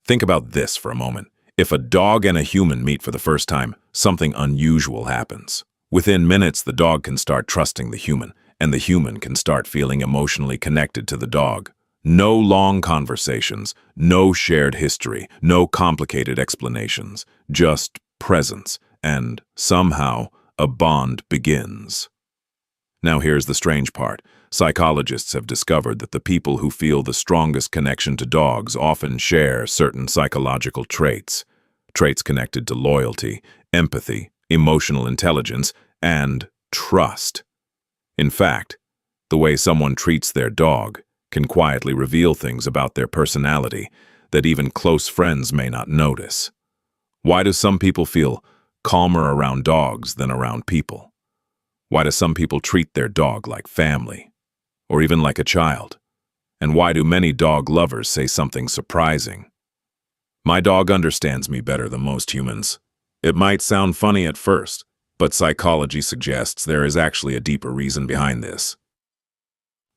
Think about this for a moment. If a dog and a human meet for the first time, something unusual happens. Within minutes, the dog can start trusting the human, and the human can start feeling emotionally connected to the dog. No long conversations, no shared history, no complicated explanations, just presence, and somehow a bond begins. Now here's the strange part. Psychologists have discovered that the people who feel the strongest connection to dogs often share certain psychological traits. Traits connected to loyalty, empathy, emotional intelligence, and trust. In fact, the way someone treats their dog can quietly reveal things about their personality that even close friends may not notice. Why do some people feel calmer around dogs than around people? Why do some people treat their dog like family, or even like a child? And why do many dog lovers say something surprising? My dog understands me better than most humans. It might sound funny at first, but psychology suggests there is actually a deeper reason behind this.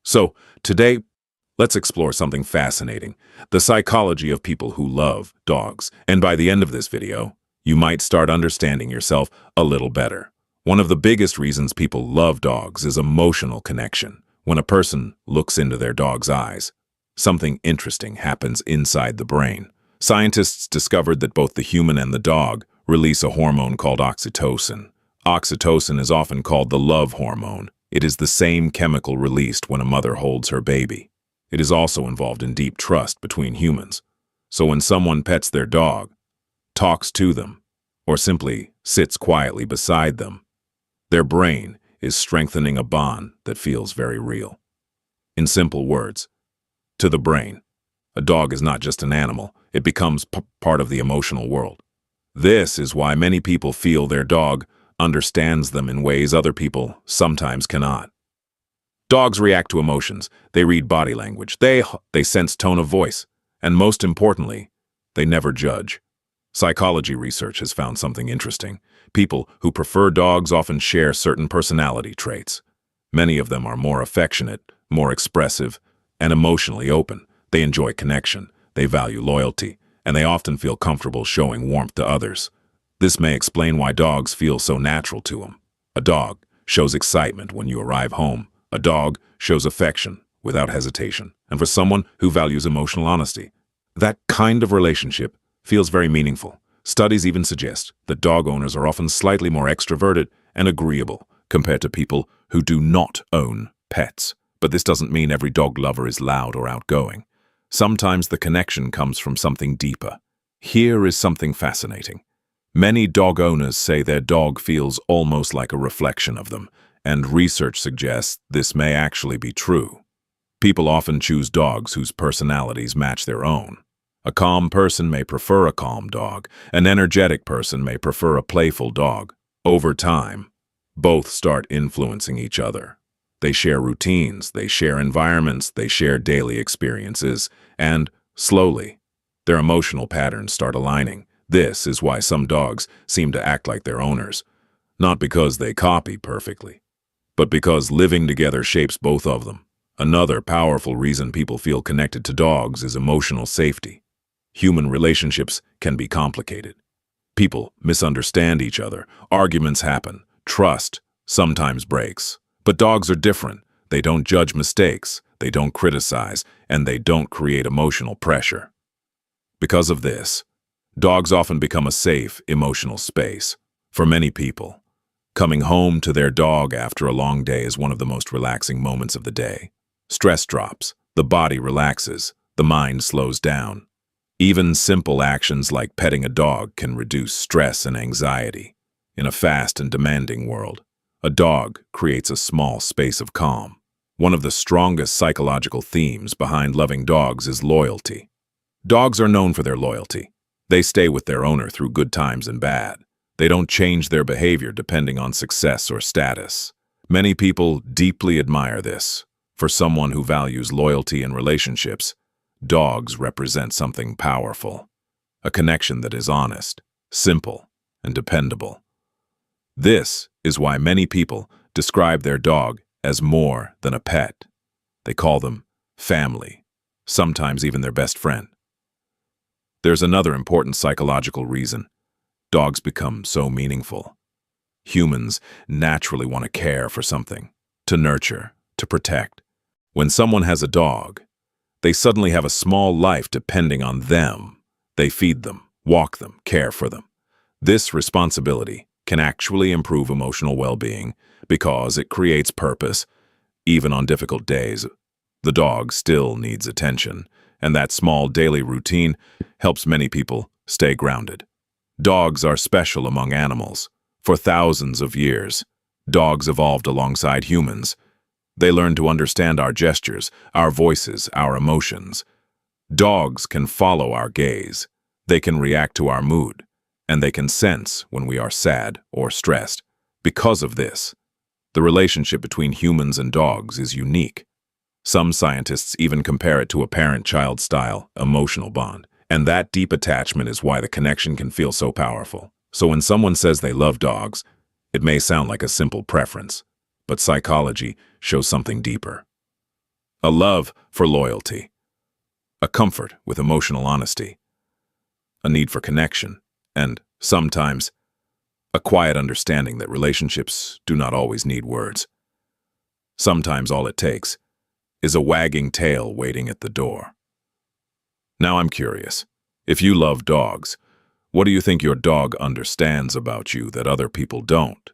So, today, let's explore something fascinating, the psychology of people who love dogs. And by the end of this video, you might start understanding yourself a little better. One of the biggest reasons people love dogs is emotional connection. When a person looks into their dog's eyes, something interesting happens inside the brain. Scientists discovered that both the human and the dog release a hormone called oxytocin. Oxytocin is often called the love hormone. It is the same chemical released when a mother holds her baby. It is also involved in deep trust between humans. So when someone pets their dog, talks to them, or simply sits quietly beside them, their brain is strengthening a bond that feels very real. In simple words, to the brain, a dog is not just an animal, it becomes part of the emotional world. This is why many people feel their dog understands them in ways other people sometimes cannot. Dogs react to emotions, they read body language, they sense tone of voice, and most importantly, they never judge. Psychology research has found something interesting. People who prefer dogs often share certain personality traits. Many of them are more affectionate, more expressive, and emotionally open. They enjoy connection, they value loyalty, and they often feel comfortable showing warmth to others. This may explain why dogs feel so natural to them. A dog shows excitement when you arrive home. A dog shows affection without hesitation. And for someone who values emotional honesty, that kind of relationship feels very meaningful. Studies even suggest that dog owners are often slightly more extroverted and agreeable compared to people who do not own pets. But this doesn't mean every dog lover is loud or outgoing. Sometimes the connection comes from something deeper. Here is something fascinating. Many dog owners say their dog feels almost like a reflection of them, and research suggests this may actually be true. People often choose dogs whose personalities match their own. A calm person may prefer a calm dog. An energetic person may prefer a playful dog. Over time, both start influencing each other. They share routines, they share environments, they share daily experiences, and, slowly, their emotional patterns start aligning. This is why some dogs seem to act like their owners, not because they copy perfectly, but because living together shapes both of them. Another powerful reason people feel connected to dogs is emotional safety. Human relationships can be complicated. People misunderstand each other, arguments happen, trust sometimes breaks. But dogs are different. They don't judge mistakes, they don't criticize, and they don't create emotional pressure. Because of this, dogs often become a safe, emotional space. For many people, coming home to their dog after a long day is one of the most relaxing moments of the day. Stress drops, the body relaxes, the mind slows down. Even simple actions like petting a dog can reduce stress and anxiety. In a fast and demanding world, a dog creates a small space of calm. One of the strongest psychological themes behind loving dogs is loyalty. Dogs are known for their loyalty. They stay with their owner through good times and bad. They don't change their behavior depending on success or status. Many people deeply admire this. For someone who values loyalty in relationships, dogs represent something powerful. A connection that is honest, simple, and dependable. This is why many people describe their dog as more than a pet. They call them family, sometimes even their best friend. There's another important psychological reason. Dogs become so meaningful. Humans naturally want to care for something, to nurture, to protect. When someone has a dog, they suddenly have a small life depending on them. They feed them, walk them, care for them. This responsibility can actually improve emotional well-being because it creates purpose. Even on difficult days, the dog still needs attention, and that small daily routine helps many people stay grounded. Dogs are special among animals. For thousands of years, dogs evolved alongside humans. They learned to understand our gestures, our voices, our emotions. Dogs can follow our gaze. They can react to our mood, and they can sense when we are sad or stressed. Because of this, the relationship between humans and dogs is unique. Some scientists even compare it to a parent-child style emotional bond, and that deep attachment is why the connection can feel so powerful. So when someone says they love dogs, it may sound like a simple preference, but psychology shows something deeper. A love for loyalty, a comfort with emotional honesty, a need for connection, and sometimes a quiet understanding that relationships do not always need words. Sometimes all it takes is a wagging tail waiting at the door. Now I'm curious, if you love dogs, what do you think your dog understands about you that other people don't?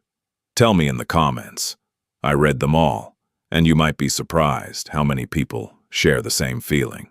Tell me in the comments. I read them all, and you might be surprised how many people share the same feeling.